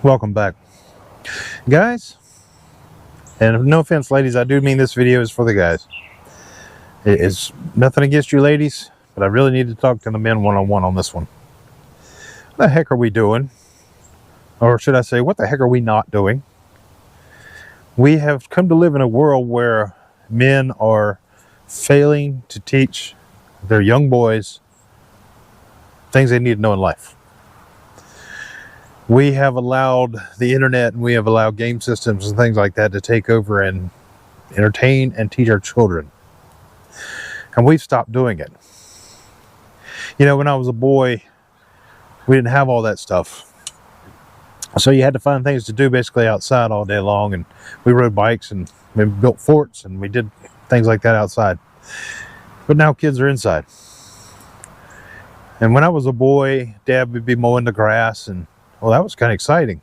Welcome back, guys. And no offense, ladies, I do mean this video is for the guys. It's nothing against you ladies, but I really need to talk to the men one-on-one on this one. What the heck are we doing? Or should I say, what the heck are we not doing? We have come to live in a world where men are failing to teach their young boys things they need to know in life. We have allowed the internet and we have allowed game systems and things like that to take over and entertain and teach our children. And we've stopped doing it. You know, when I was a boy, we didn't have all that stuff. So you had to find things to do basically outside all day long. And we rode bikes and we built forts and we did things like that outside. But now kids are inside. And when I was a boy, Dad would be mowing the grass, and well, that was kind of exciting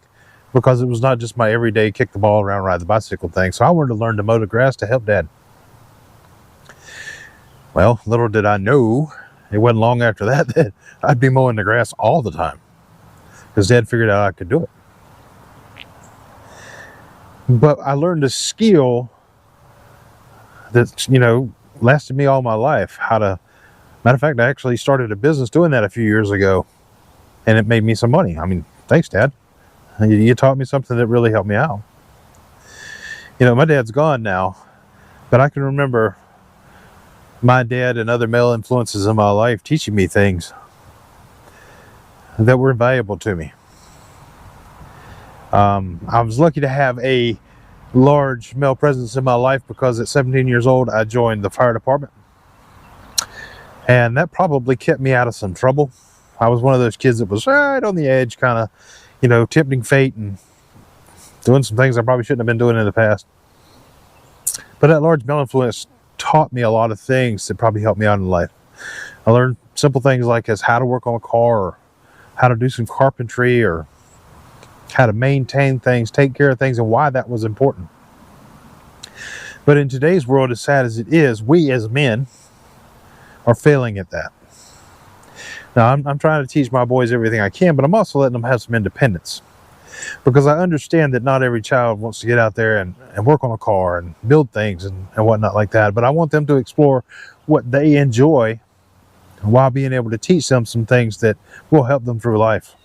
because it was not just my everyday kick the ball around, ride the bicycle thing. So I wanted to learn to mow the grass to help Dad. Well, little did I know, it wasn't long after that I'd be mowing the grass all the time because Dad figured out I could do it. But I learned a skill that, you know, lasted me all my life. Matter of fact, I actually started a business doing that a few years ago, and it made me some money. I mean, thanks, Dad. You taught me something that really helped me out. You know, my dad's gone now, but I can remember my dad and other male influences in my life teaching me things that were valuable to me. I was lucky to have a large male presence in my life because at 17 years old, I joined the fire department. And that probably kept me out of some trouble. I was one of those kids that was right on the edge, kind of, you know, tempting fate and doing some things I probably shouldn't have been doing in the past. But that large male influence taught me a lot of things that probably helped me out in life. I learned simple things like as how to work on a car, or how to do some carpentry, or how to maintain things, take care of things, and why that was important. But in today's world, as sad as it is, we as men are failing at that. Now, I'm trying to teach my boys everything I can, but I'm also letting them have some independence. Because I understand that not every child wants to get out there and work on a car and build things and whatnot like that. But I want them to explore what they enjoy while being able to teach them some things that will help them through life.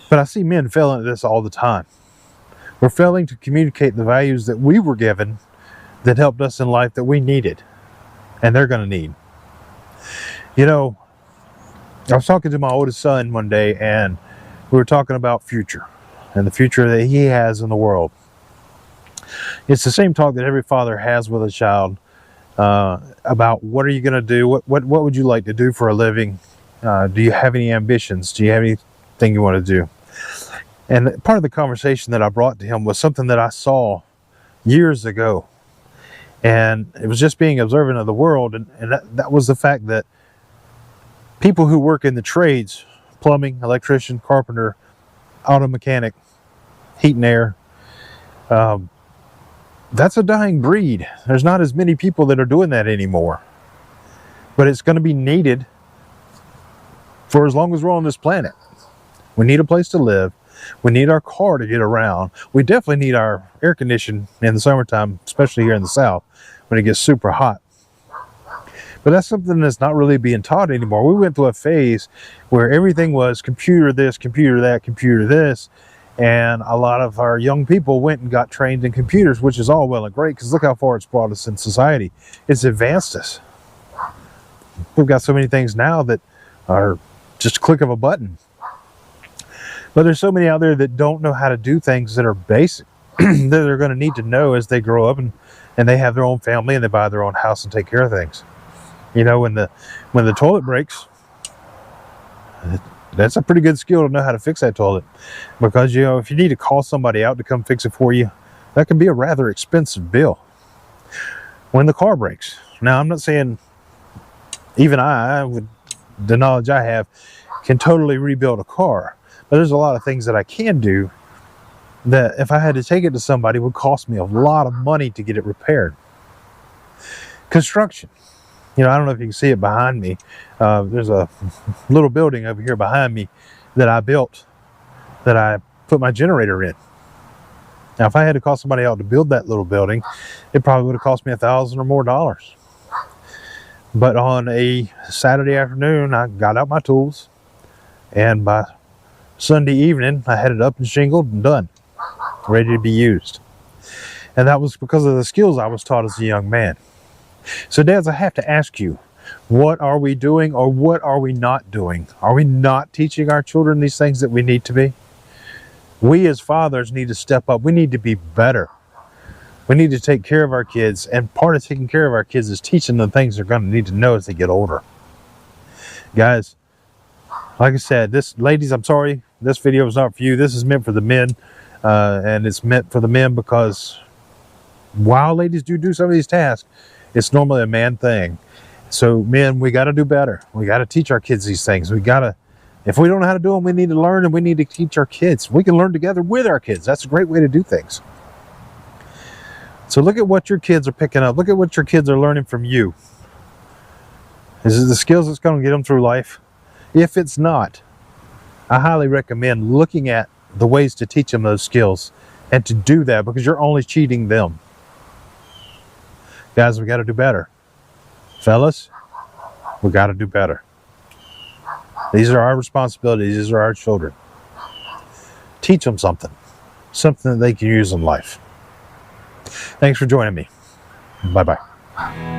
But I see men failing at this all the time. We're failing to communicate the values that we were given that helped us in life that we needed and they're going to need. You know, I was talking to my oldest son one day, and we were talking about future and the future that he has in the world. It's the same talk that every father has with a child about what are you going to do? What would you like to do for a living? Do you have any ambitions? Do you have anything you want to do? And part of the conversation that I brought to him was something that I saw years ago. And it was just being observant of the world, and that was the fact that people who work in the trades, plumbing, electrician, carpenter, auto mechanic, heat and air, that's a dying breed. There's not as many people that are doing that anymore. But it's going to be needed for as long as we're on this planet. We need a place to live. We need our car to get around. We definitely need our air conditioning in the summertime, especially here in the South when it gets super hot. But that's something that's not really being taught anymore. We went through a phase where everything was computer this, computer that, computer this. And a lot of our young people went and got trained in computers, which is all well and great because look how far it's brought us in society. It's advanced us. We've got so many things now that are just a click of a button. But there's so many out there that don't know how to do things that are basic that they're going to need to know as they grow up and they have their own family and they buy their own house and take care of things. You know, when the toilet breaks, that's a pretty good skill to know how to fix that toilet. Because, you know, if you need to call somebody out to come fix it for you, that can be a rather expensive bill. When the car breaks. Now, I'm not saying even I, with the knowledge I have, can totally rebuild a car. But there's a lot of things that I can do that if I had to take it to somebody would cost me a lot of money to get it repaired. Construction. You know, I don't know if you can see it behind me. There's a little building over here behind me that I built that I put my generator in. Now, if I had to call somebody out to build that little building, it probably would have cost me $1,000 or more. But on a Saturday afternoon, I got out my tools, and by Sunday evening, I had it up and shingled and done, ready to be used. And that was because of the skills I was taught as a young man. So dads, I have to ask you, what are we doing, or what are we not doing? Are we not teaching our children these things that we need to be? We as fathers need to step up. We need to be better. We need to take care of our kids, and part of taking care of our kids is teaching them things they're going to need to know as they get older. Guys, like I said, ladies, I'm sorry, this video is not for you. This is meant for the men, and it's meant for the men because while ladies do some of these tasks, it's normally a man thing. So men, we got to do better. We got to teach our kids these things. If we don't know how to do them, we need to learn, and we need to teach our kids. We can learn together with our kids. That's a great way to do things. So look at what your kids are picking up. Look at what your kids are learning from you. Is it the skills that's going to get them through life? If it's not, I highly recommend looking at the ways to teach them those skills and to do that, because you're only cheating them. Guys, we got to do better. Fellas, we got to do better. These are our responsibilities. These are our children. Teach them something that they can use in life. Thanks for joining me. Bye-bye.